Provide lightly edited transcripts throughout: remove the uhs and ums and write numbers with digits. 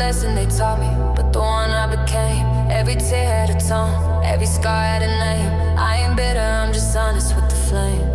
lesson they taught me, but the one I became. Every tear had a tone, every scar had a name. I ain't bitter, I'm just honest with the flame.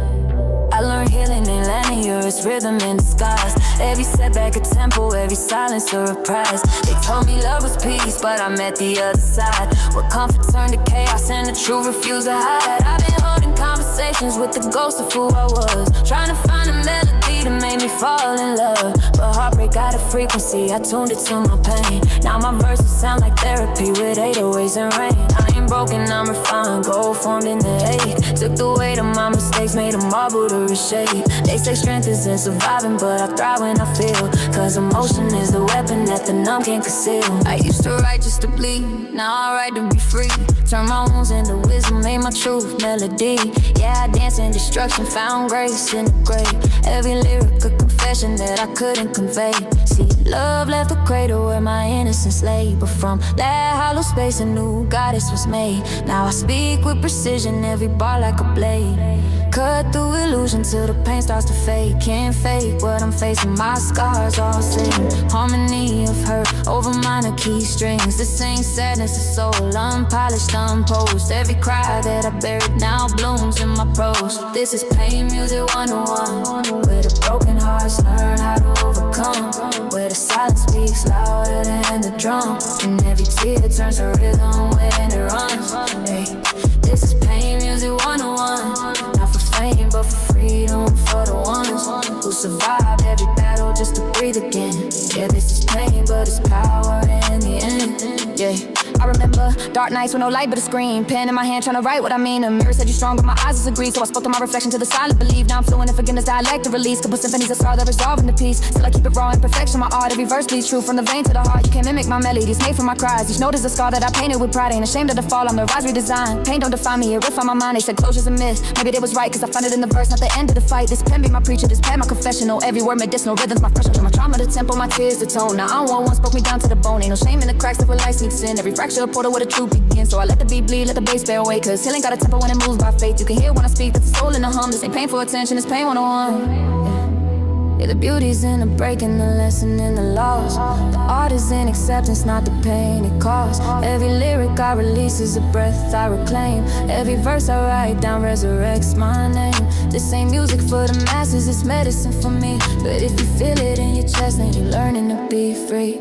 I learned healing ain't linear, it's rhythm in disguise. Every setback a tempo, every silence a reprise. They told me love was peace, but I'm at the other side. Where comfort turned to chaos and the truth refused to hide. I've been holding conversations with the ghost of who I was, trying to find a melody to make me fall in love. But heartbreak got a frequency, I tuned it to my pain. Now my verses sound like therapy with 808s and rain. I ain't broken, I'm refined, gold formed in the ache. Took the weight of my mistakes, made a marble to reshape. They say strength is in surviving, but I thrive when I feel. Cause emotion is the weapon that the numb can't conceal. I used to write just to bleed, now I write to be free. Turn my wounds into wisdom, made my truth melody. Yeah, I dance in destruction, found grace in the grave. Every lyric a confession that I couldn't convey. See, love left the cradle where my innocence lay. But from that hollow space a new goddess was made. Now I speak with precision, every bar like a blade. Cut through illusion till the pain starts to fade. Can't fake what I'm facing, my scars all sing. Harmony of hurt over minor key strings. This ain't sadness, it's soul, unpolished, unposed. Every cry that I buried now blooms in my prose. This is pain music 101, where the broken hearts learn how to overcome. Where the silence speaks louder than the drum, and every tear turns to rhythm when it runs. Hey, this is pain music 101. Not for fame, but for freedom, for the ones who survived every battle just to breathe again. Yeah, this is pain, but it's power in the end. Yeah, I remember dark nights with no light but a screen. Pen in my hand trying to write what I mean. The mirror said you strong, but my eyes disagreed. So I spoke to my reflection to the silent belief. Now I'm fluent in forgiveness, dialect to release. Couple symphonies that start that resolve into peace. Still I keep it raw in perfection, my art. Every verse bleeds true from the vein to the heart. You can't mimic my melodies, made from my cries. Each note is a scar that I painted with pride. Ain't ashamed of the fall, I'm the rise redesigned. Pain don't define me, it riff on my mind. They said closure's a myth, maybe they was right, cause I find it in the verse, not the end of the fight. This pen be my preacher, this pen my confessional. Every word medicinal, rhythms my pressure. My trauma the tempo, my tears the tone. Now I don't want one spoke me down to the bone. Ain't no shame in the cracks that where light sneaks in. Every fracture a portal where the truth begins. So I let the beat bleed, let the bass bear away. Cause healing got a tempo when it moves by faith. You can hear when I speak, that's the soul in the hum. This ain't painful attention, it's pain 101. Yeah, the beauty's in the breaking, the lesson in the loss. The art is in acceptance, not the pain it costs. Every lyric I release is a breath I reclaim. Every verse I write down resurrects my name. This ain't music for the masses, it's medicine for me. But if you feel it in your chest, then you're learning to be free.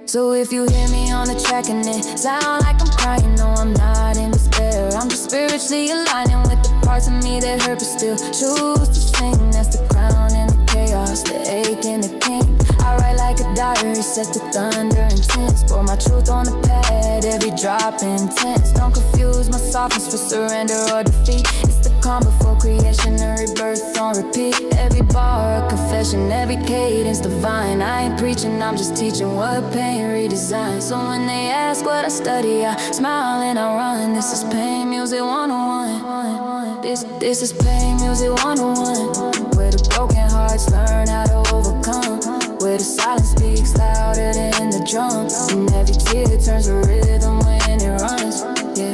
So if you hear me on the track and it sound like I'm crying, no, I'm not in despair. I'm just spiritually aligning with the parts of me that hurt, but still choose to sing. That's the crown and the chaos, the ache and the king. I write like a diary, set to thunder intense. Pour my truth on the pad, every drop intense. Don't confuse my softness for surrender or defeat. It's the calm before creation and rebirth on repeat. Every bar a confession, every cadence divine. I ain't preaching, I'm just teaching what pain redesigned. So when they ask what I study, I smile and I run. This is pain music 101. This is pain music 101. Where the broken hearts learn how to overcome. Where the silence speaks louder than the drum, and every tear turns to rhythm when it runs. Yeah,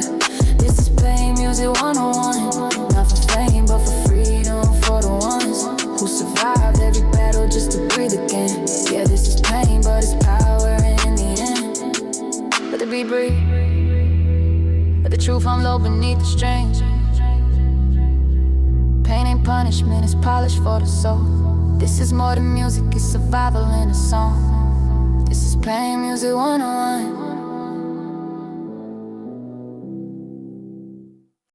this is pain music 101. Not for fame, but for freedom, for the ones who survived every battle just to breathe again. Yeah, this is pain, but it's power in the end. Let the beat breathe, let the truth unload beneath the strings. Pain ain't punishment, it's polish for the soul. This is more than music, it's survival in a song. This is pain music 101.